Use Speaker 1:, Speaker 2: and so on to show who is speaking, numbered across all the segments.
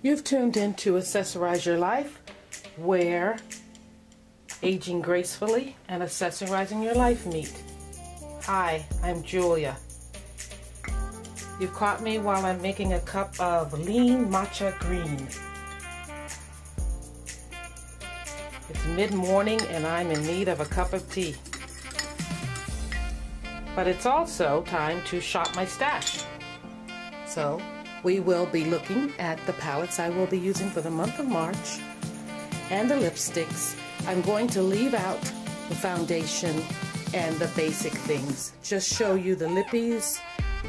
Speaker 1: You've tuned in to Accessorize Your Life, where aging gracefully and accessorizing your life meet. Hi, I'm Julia. You've caught me while I'm making a cup of lean matcha green. It's mid-morning and I'm in need of a cup of tea. But it's also time to shop my stash. So we will be looking at the palettes I will be using for the month of March and the lipsticks. I'm going to leave out the foundation and the basic things. Just show you the lippies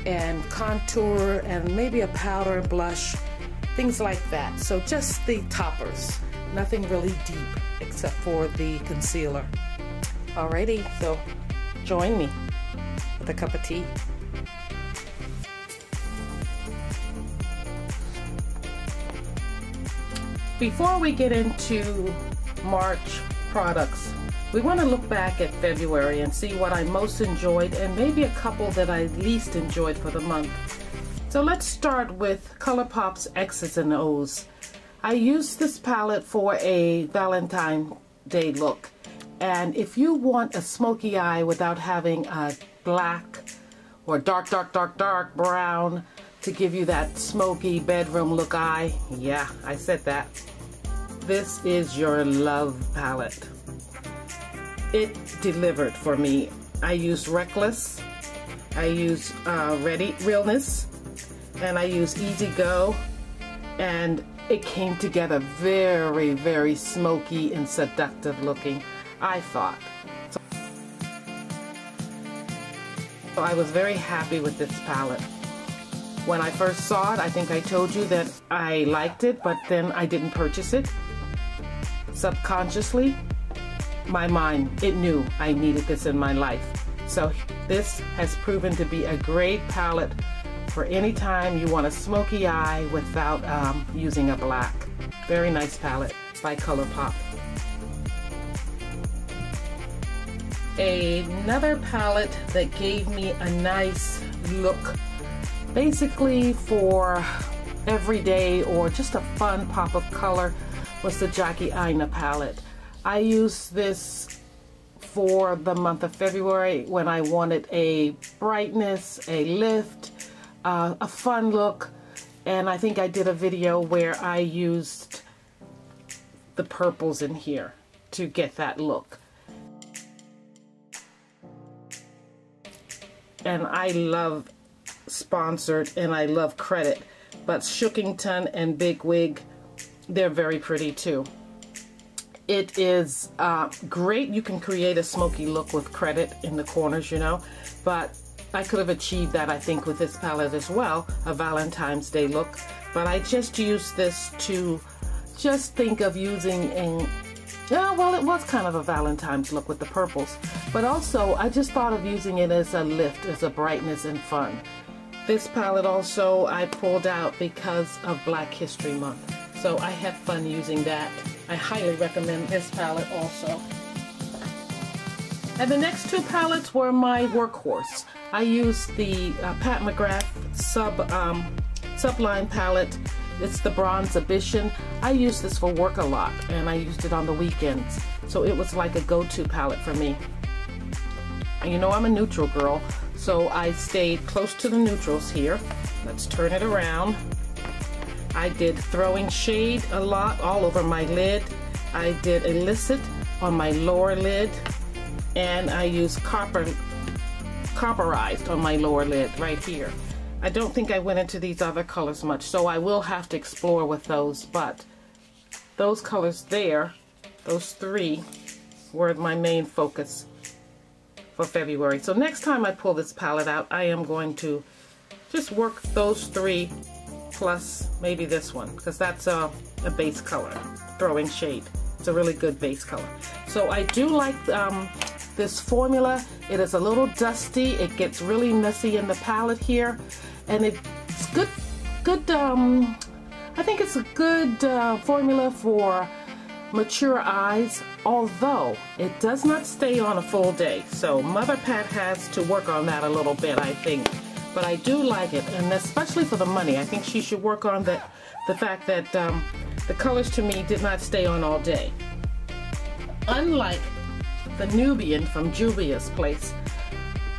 Speaker 1: and contour and maybe a powder and blush, things like that. So just the toppers, nothing really deep except for the concealer. Alrighty, so join me with a cup of tea. Before we get into March products, we want to look back at February and see what I most enjoyed and maybe a couple that I least enjoyed for the month. So let's start with ColourPop's X's and O's. I used this palette for a Valentine's Day look, and if you want a smoky eye without having a black or dark brown to give you that smoky bedroom look eye, yeah, I said that, this is your love palette. It delivered for me. I used Reckless, I used Realness, and I used Easy Go, and it came together very, very smoky and seductive looking, I thought. So I was very happy with this palette. When I first saw it, I think I told you that I liked it, but then I didn't purchase it. Subconsciously, my mind, it knew I needed this in my life. So this has proven to be a great palette for any time you want a smoky eye without using a black. Very nice palette by ColourPop. Another palette that gave me a nice look, basically for everyday or just a fun pop of color, was the Jackie Aina palette. I used this for the month of February when I wanted a brightness, a lift, a fun look, and I think I did a video where I used the purples in here to get that look. And I love Sponsored and I love Credit, but Shookington and Big Wig, they're very pretty too. It is great. You can create a smoky look with Credit in the corners, you know, but I could have achieved that, I think, with this palette as well, a Valentine's Day look. But I just used this to just think of using a, yeah, well, it was kind of a Valentine's look with the purples, but also I just thought of using it as a lift, as a brightness and fun. This palette also I pulled out because of Black History Month, so I had fun using that. I highly recommend this palette also. And the next two palettes were my workhorse. I used the Pat McGrath Subline palette. It's the Bronze Ambition. I use this for work a lot, and I used it on the weekends. So it was like a go-to palette for me. And you know I'm a neutral girl, so I stayed close to the neutrals here. Let's turn it around. I did Throwing Shade a lot all over my lid. I did Illicit on my lower lid, and I used Copperized on my lower lid right here. I don't think I went into these other colors much, so I will have to explore with those, but those colors there, those three, were my main focus for February. So next time I pull this palette out, I am going to just work those three plus maybe this one, because that's a base color, Throwing Shade. It's a really good base color. So I do like this formula. It is a little dusty. It gets really messy in the palette here, and it's good. I think it's a good formula for mature eyes, although it does not stay on a full day. So Mother Pat has to work on that a little bit, I think. but I do like it, and especially for the money. I think she should work on the fact that the colors to me did not stay on all day. Unlike the Nubian from Juvia's Place,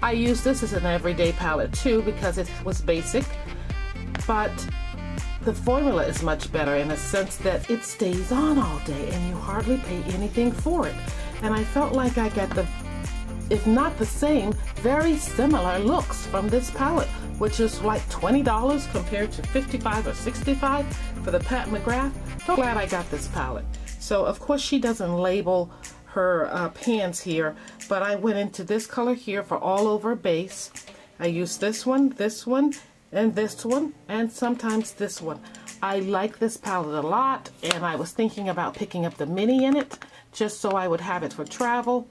Speaker 1: I use this as an everyday palette too because it was basic, but the formula is much better in a sense that it stays on all day and you hardly pay anything for it. And I felt like I got the, if not the same, very similar looks from this palette, which is like $20 compared to $55 or $65 for the Pat McGrath. So glad I got this palette. So of course she doesn't label her pans here, but I went into this color here for all over base. I used this one, and this one, and sometimes this one. I like this palette a lot, and I was thinking about picking up the mini in it just so I would have it for travel,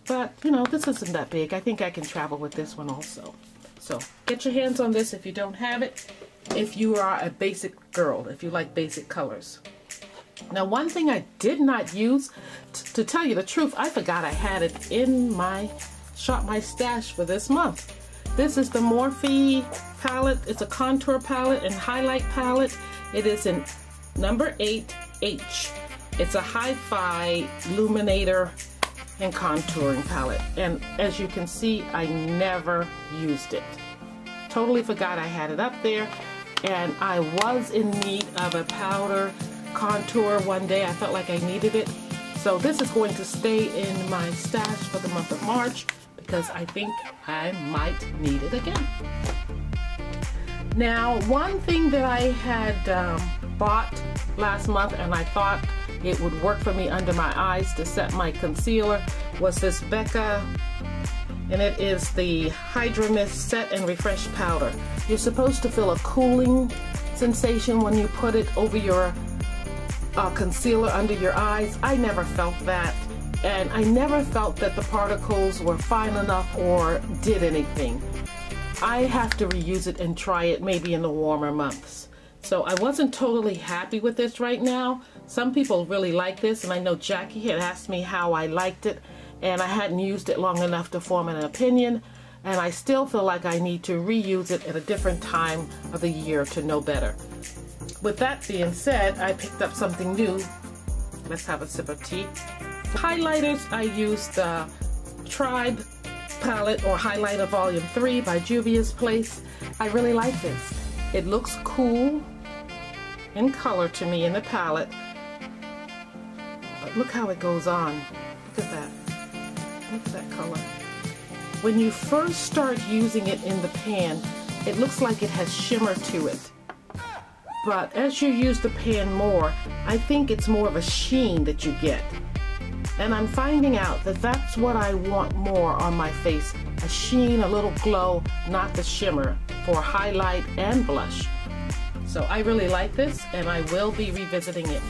Speaker 1: but you know, this isn't that big. I think I can travel with this one also. So get your hands on this if you don't have it, if you are a basic girl, if you like basic colors. Now, one thing I did not use, to tell you the truth, I forgot I had it in my stash for this month. This is the Morphe palette. It's a contour palette and highlight palette. It is in number 8H. It's a hi-fi illuminator and contouring palette. And as you can see, I never used it. Totally forgot I had it up there. And I was in need of a powder contour one day. I felt like I needed it. So this is going to stay in my stash for the month of March because I think I might need it again. Now, one thing that I had bought last month and I thought it would work for me under my eyes to set my concealer was this Becca, and it is the Hydra Mist Set and Refresh Powder. You're supposed to feel a cooling sensation when you put it over your concealer under your eyes. I never felt that, and I never felt that the particles were fine enough or did anything. I have to reuse it and try it maybe in the warmer months. So I wasn't totally happy with this right now. Some people really like this, and I know Jackie had asked me how I liked it, and I hadn't used it long enough to form an opinion, and I still feel like I need to reuse it at a different time of the year to know better. With that being said, I picked up something new. Let's have a sip of tea. For highlighters, I used the Tribe palette or highlighter volume 3 by Juvia's Place. I really like this. It looks cool in color to me in the palette, but look how it goes on. Look at that. Look at that color. When you first start using it in the pan, it looks like it has shimmer to it. But as you use the pan more, I think it's more of a sheen that you get. And I'm finding out that that's what I want more on my face. A sheen, a little glow, not the shimmer for highlight and blush. So I really like this, and I will be revisiting it.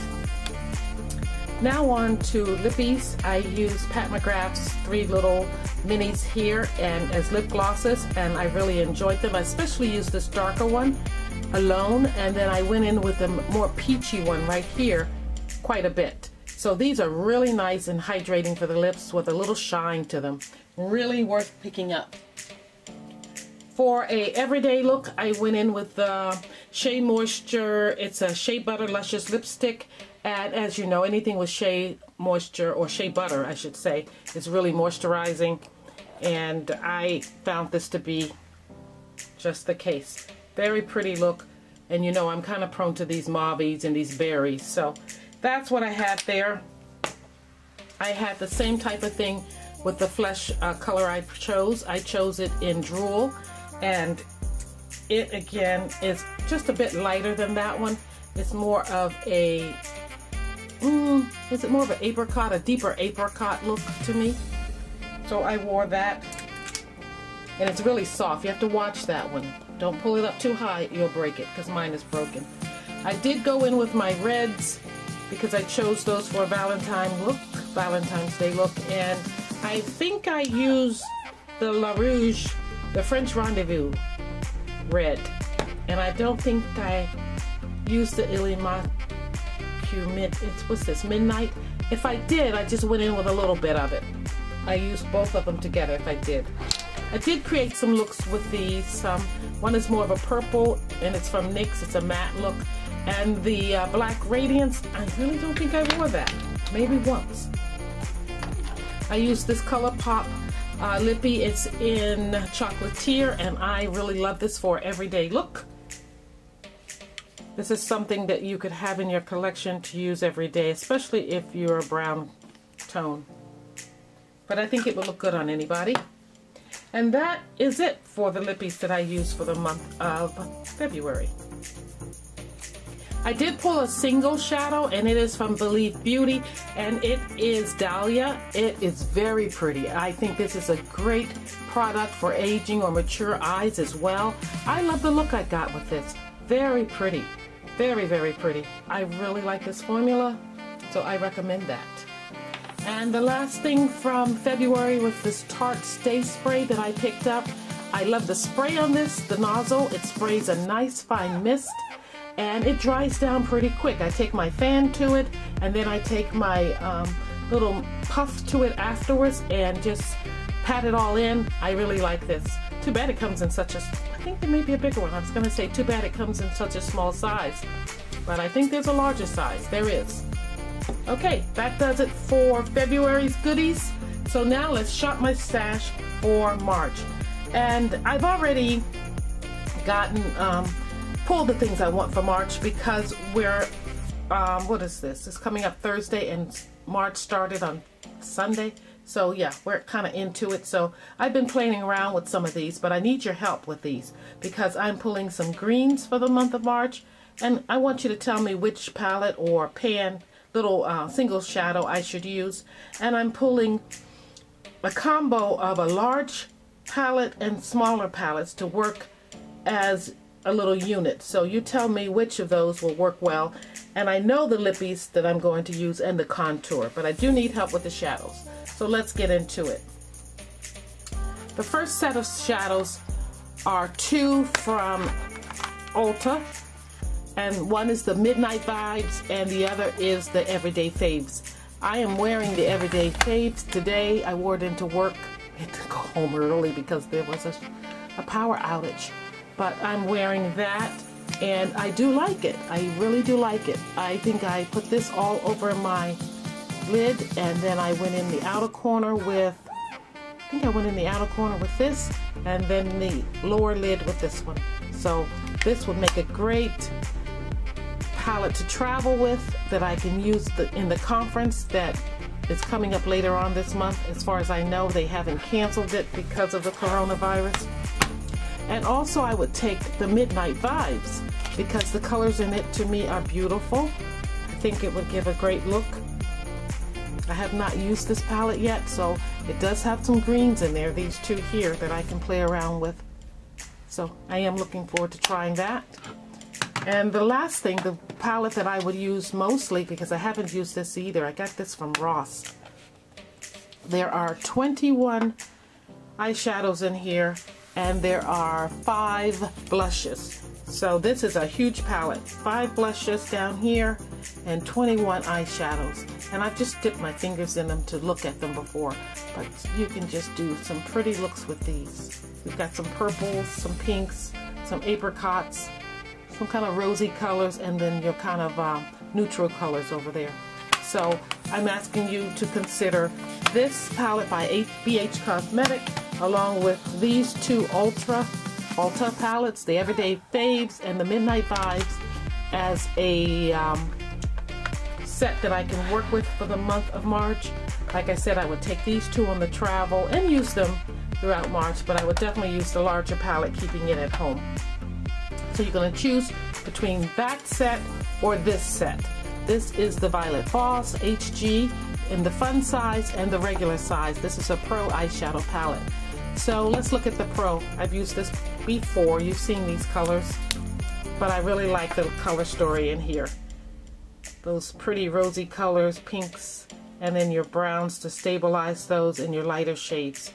Speaker 1: Now on to lippies. I use Pat McGrath's 3 little minis here and as lip glosses, and I really enjoyed them. I especially used this darker one alone, and then I went in with the more peachy one right here quite a bit. So these are really nice and hydrating for the lips with a little shine to them. Really worth picking up. For a everyday look, I went in with the Shea Moisture. It's a Shea Butter Luscious lipstick, and as you know, anything with Shea Moisture, or Shea Butter I should say, is really moisturizing, and I found this to be just the case. Very pretty look, and you know I'm kind of prone to these mauves and these berries, so that's what I had there. I had the same type of thing with the Flesh color I chose. I chose it in Drool, and it again is just a bit lighter than that one. It's more of a, is it more of an apricot, a deeper apricot look to me. So I wore that, and it's really soft. You have to watch that one. Don't pull it up too high, you'll break it, because mine is broken. I did go in with my reds because I chose those for a Valentine's Day look, and I think I used the La Rouge, the French Rendezvous red, and I don't think I used the Illimacu what's this, Midnight? If I did, I just went in with a little bit of it. I used both of them together if I did. I did create some looks with these. One is more of a purple, and it's from NYX. It's a matte look. And the Black Radiance, I really don't think I wore that. Maybe once. I used this ColourPop lippy. It's in Chocolatier, and I really love this for everyday look. This is something that you could have in your collection to use every day, especially if you're a brown tone. But I think it will look good on anybody. And that is it for the lippies that I use for the month of February. I did pull a single shadow, and it is from Believe Beauty, and it is Dahlia. It is very pretty. I think this is a great product for aging or mature eyes as well. I love the look I got with this. Very pretty. Very, very pretty. I really like this formula, so I recommend that. And the last thing from February was this Tarte Stay Spray that I picked up. I love the spray on this, the nozzle. It sprays a nice fine mist, and it dries down pretty quick. I take my fan to it, and then I take my little puff to it afterwards and just pat it all in. I really like this. Too bad it comes in such a, I think there may be a bigger one. I was going to say too bad it comes in such a small size, but I think there's a larger size. There is. Okay, that does it for February's goodies. So now let's shop my stash for March. And I've already gotten, pulled the things I want for March because we're, what is this? It's coming up Thursday and March started on Sunday. So yeah, we're kind of into it. So I've been playing around with some of these, but I need your help with these because I'm pulling some greens for the month of March. And I want you to tell me which palette or pan, little single shadow I should use. And I'm pulling a combo of a large palette and smaller palettes to work as a little unit. So you tell me which of those will work well. And I know the lippies that I'm going to use and the contour, but I do need help with the shadows. So let's get into it. The first set of shadows are two from Ulta, and one is the Midnight Vibes and the other is the Everyday Faves. I am wearing the Everyday Faves today. I wore it into work. I had to go home early because there was a power outage. But I'm wearing that, and I do like it. I really do like it. I think I put this all over my lid, and then I went in the outer corner with, I think I went in the outer corner with this, and then the lower lid with this one. So this would make a great palette to travel with that I can use in the conference that is coming up later on this month. As far as I know, they haven't canceled it because of the coronavirus. And also I would take the Midnight Vibes because the colors in it to me are beautiful. I think it would give a great look. I have not used this palette yet, so it does have some greens in there, these two here that I can play around with. So I am looking forward to trying that. And the last thing, the palette that I would use mostly, because I haven't used this either, I got this from Ross. There are 21 eyeshadows in here, and there are 5 blushes. So this is a huge palette. 5 blushes down here and 21 eyeshadows. And I've just dipped my fingers in them to look at them before, but you can just do some pretty looks with these. We've got some purples, some pinks, some apricots, some kind of rosy colors, and then your kind of neutral colors over there. So I'm asking you to consider this palette by BH Cosmetic along with these two Ulta palettes, the Everyday Faves and the Midnight Vibes, as a set that I can work with for the month of March. Like I said, I would take these two on the travel and use them throughout March, but I would definitely use the larger palette, keeping it at home. So you're going to choose between that set or this set. This is the Violet Voss HG in the fun size and the regular size. This is a Pro eyeshadow palette. So let's look at the Pro. I've used this before. You've seen these colors, but I really like the color story in here. Those pretty rosy colors, pinks, and then your browns to stabilize those in your lighter shades.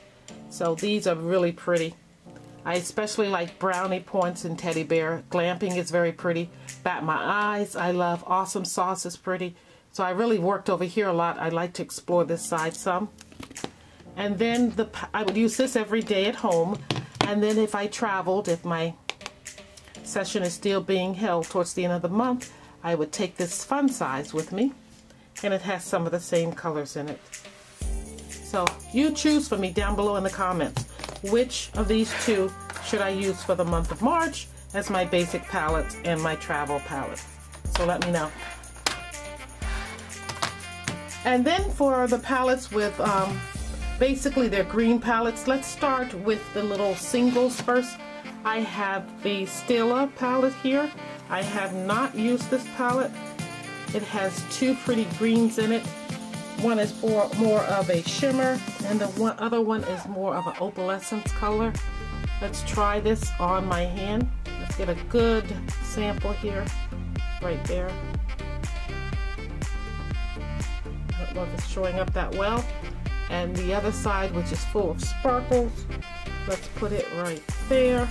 Speaker 1: So these are really pretty. I especially like brownie points and teddy bear. Glamping is very pretty. Bat My Eyes, I love. Awesome Sauce is pretty. So I really worked over here a lot. I like to explore this side some. And then I would use this every day at home. And then if I traveled, if my session is still being held towards the end of the month, I would take this fun size with me. And it has some of the same colors in it. So you choose for me down below in the comments, which of these two should I use for the month of March as my basic palettes and my travel palette. So let me know. And then for the palettes with, basically they're green palettes, let's start with the little singles first. I have the Stila palette here. I have not used this palette. It has two pretty greens in it. One is more of a shimmer, and the other one is more of an opalescence color. Let's try this on my hand. Let's get a good sample here, right there. I don't know if it's showing up that well. And the other side, which is full of sparkles, let's put it right there.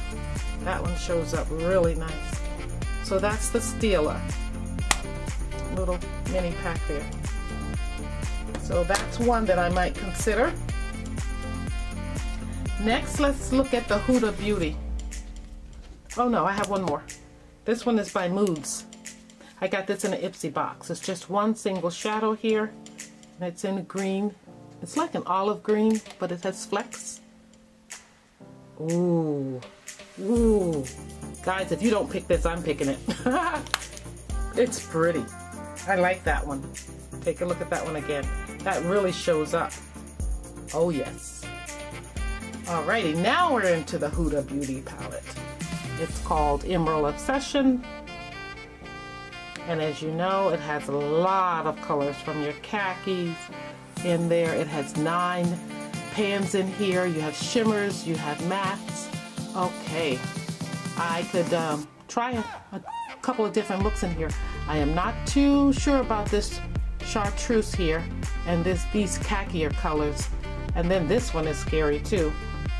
Speaker 1: That one shows up really nice. So that's the Stila. Little mini pack there. So that's one that I might consider. Next, let's look at the Huda Beauty. Oh no, I have one more. This one is by Moods. I got this in an Ipsy box. It's just one single shadow here, and it's in green. It's like an olive green, but it has flecks. Ooh, ooh. Guys, if you don't pick this, I'm picking it. It's pretty. I like that one. Take a look at that one again. That really shows up. Oh yes. Alrighty, now we're into the Huda Beauty palette. It's called Emerald Obsession. And as you know, it has a lot of colors from your khakis in there. It has 9 pans in here. You have shimmers, you have mattes. Okay, I could try a couple of different looks in here. I am not too sure about this chartreuse here and these khaki colors, and then this one is scary too,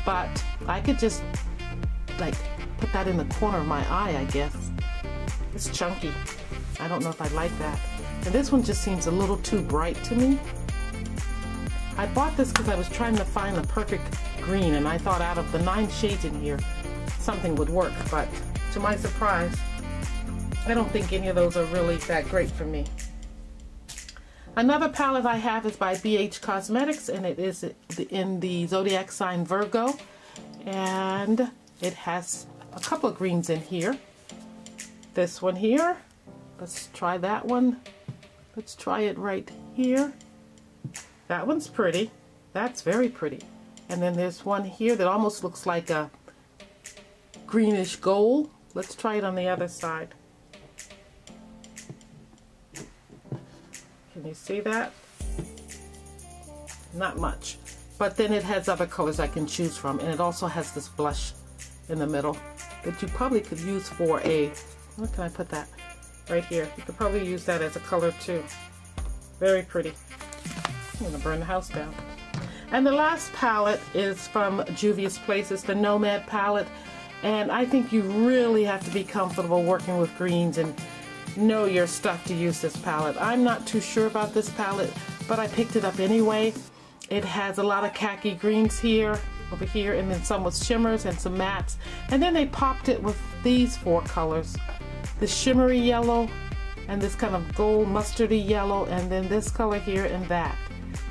Speaker 1: but I could just like put that in the corner of my eye, I guess. It's chunky. I don't know if I like that. And this one just seems a little too bright to me. I bought this because I was trying to find the perfect green, and I thought out of the 9 shades in here something would work, but to my surprise I don't think any of those are really that great for me. Another palette I have is by BH Cosmetics, and it is in the zodiac sign Virgo, and it has a couple of greens in here. This one here, let's try that one. Let's try it right here. That one's pretty. That's very pretty. And then there's one here that almost looks like a greenish gold. Let's try it on the other side. Can you see that? Not much. But then it has other colors I can choose from, and it also has this blush in the middle that you probably could use for a, where can I put that? Right here. You could probably use that as a color too. Very pretty. I'm going to burn the house down. And the last palette is from Juvia's Place. It's the Nomad palette, and I think you really have to be comfortable working with greens and know your stuff to use this palette. I'm not too sure about this palette, but I picked it up anyway. It has a lot of khaki greens here, over here, and then some with shimmers and some mattes. And then they popped it with these 4 colors. The shimmery yellow, and this kind of gold mustardy yellow, and then this color here and that.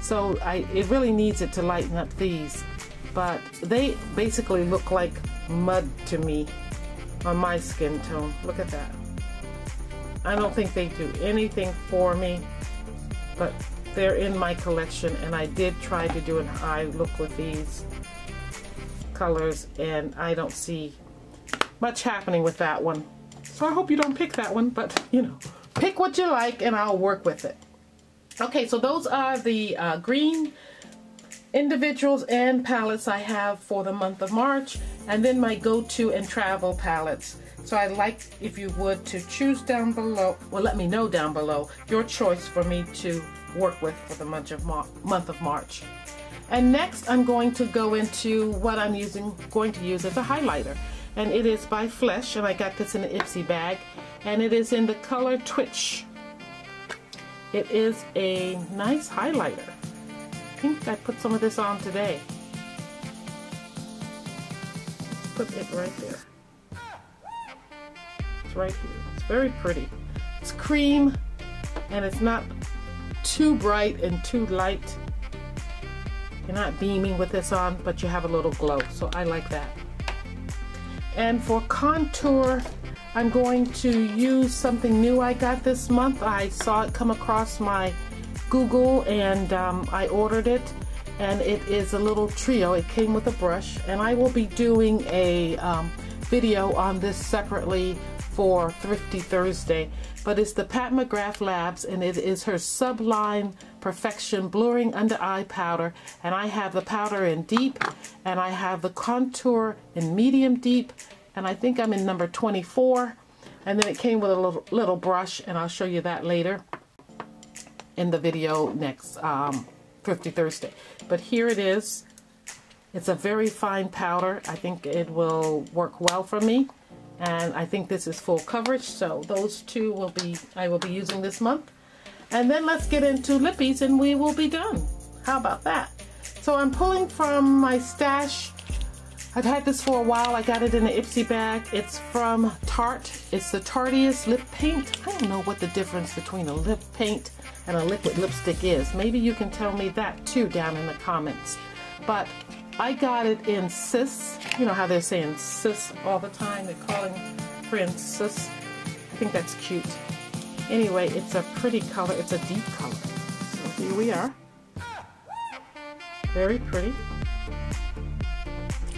Speaker 1: So it really needs it to lighten up these. But they basically look like mud to me on my skin tone. Look at that. I don't think they do anything for me, but they're in my collection, and I did try to do an eye look with these colors, and I don't see much happening with that one. So I hope you don't pick that one, but you know, pick what you like and I'll work with it. Okay, so those are the green individuals and palettes I have for the month of March, and then my go-to and travel palettes. So I'd like, if you would, to choose down below, well, let me know down below your choice for me to work with for the month of March. And next I'm going to go into what I'm going to use as a highlighter, and it is by Flesh, and I got this in an Ipsy bag, and it is in the color Twitch. It is a nice highlighter, think I put some of this on today. Put it right there. It's right here. It's very pretty. It's cream and it's not too bright and too light. You're not beaming with this on, but you have a little glow, so I like that. And for contour, I'm going to use something new I got this month. I saw it come across my Google and I ordered it, and it is a little trio. It came with a brush, and I will be doing a video on this separately for Thrifty Thursday, but it's the Pat McGrath Labs, and it is her Sublime Perfection Blurring Under Eye Powder, and I have the powder in deep, and I have the contour in medium deep, and I think I'm in number 24, and then it came with a little brush, and I'll show you that later in the video next Thrifty Thursday. But here it is. It's a very fine powder. I think it will work well for me. And I think this is full coverage, so those two will be, I will be using this month. And then let's get into lippies and we will be done. How about that? So I'm pulling from my stash. I've had this for a while. I got it in an Ipsy bag. It's from Tarte. It's the Tarteist lip paint. I don't know what the difference between a lip paint and a liquid lipstick is. Maybe you can tell me that too down in the comments. But I got it in sis. You know how they're saying sis all the time. They're calling friends sis. I think that's cute. Anyway, it's a pretty color. It's a deep color. So here we are. Very pretty.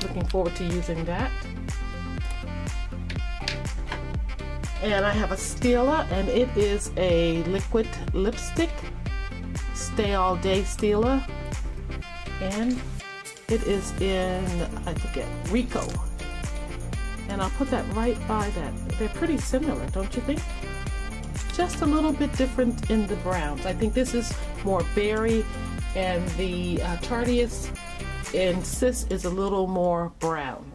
Speaker 1: Looking forward to using that. And I have a Stila, and it is a liquid lipstick. Stay All Day Stila. And it is in, I forget, Rico. And I'll put that right by that. They're pretty similar, don't you think? Just a little bit different in the browns. I think this is more berry, and the Tarteist in Sis is a little more brown.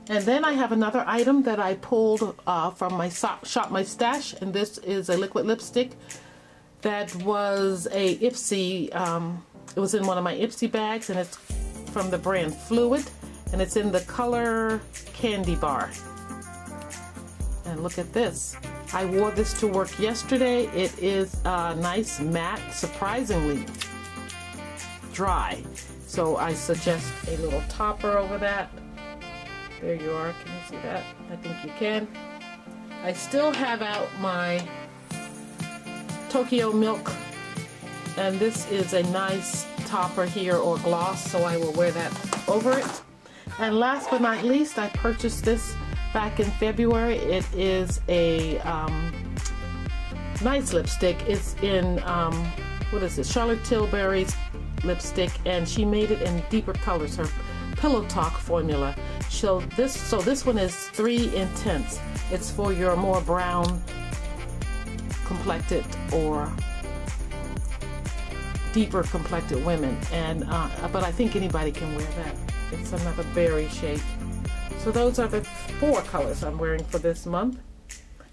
Speaker 1: And then I have another item that I pulled from my Shop My Stash, and this is a liquid lipstick that was a Ipsy, it was in one of my Ipsy bags, and it's from the brand Fluid, and it's in the color Candy Bar. And look at this. I wore this to work yesterday. It is nice matte, surprisingly dry. So I suggest a little topper over that. There you are. Can you see that? I think you can. I still have out my Tokyo Milk, and this is a nice topper here, or gloss, so I will wear that over it. And last but not least, I purchased this back in February. It is a nice lipstick. It's in what is it, Charlotte Tilbury's lipstick, and she made it in deeper colors, her Pillow Talk formula. So this one is 3 Intense. It's for your more brown complected or deeper complected women, and but I think anybody can wear that. It's another berry shade. So those are the 4 colors I'm wearing for this month.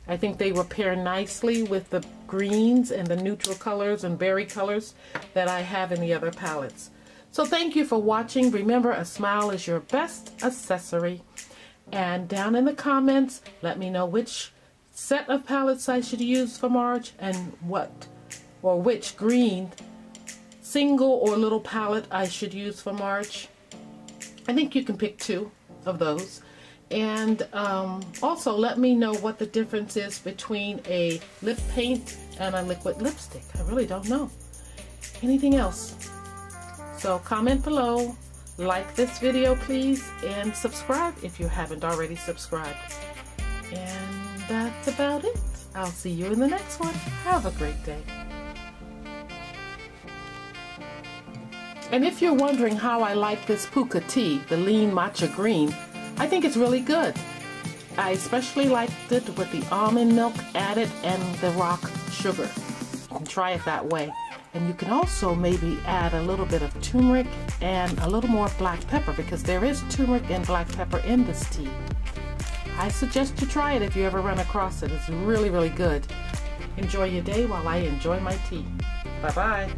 Speaker 1: I think they will pair nicely with the greens and the neutral colors and berry colors that I have in the other palettes. So thank you for watching. Remember, a smile is your best accessory. And down in the comments, let me know which set of palettes I should use for March, and which green single or little palette I should use for March. I think you can pick 2 of those. And also let me know what the difference is between a lip paint and a liquid lipstick. I really don't know. Anything else? So comment below, like this video please, and subscribe if you haven't already subscribed. And that's about it. I'll see you in the next one. Have a great day. And if you're wondering how I like this Puka tea, the lean matcha green, I think it's really good. I especially liked it with the almond milk added and the rock sugar. You can try it that way. And you can also maybe add a little bit of turmeric and a little more black pepper, because there is turmeric and black pepper in this tea. I suggest you try it if you ever run across it. It's really, really good. Enjoy your day while I enjoy my tea. Bye-bye.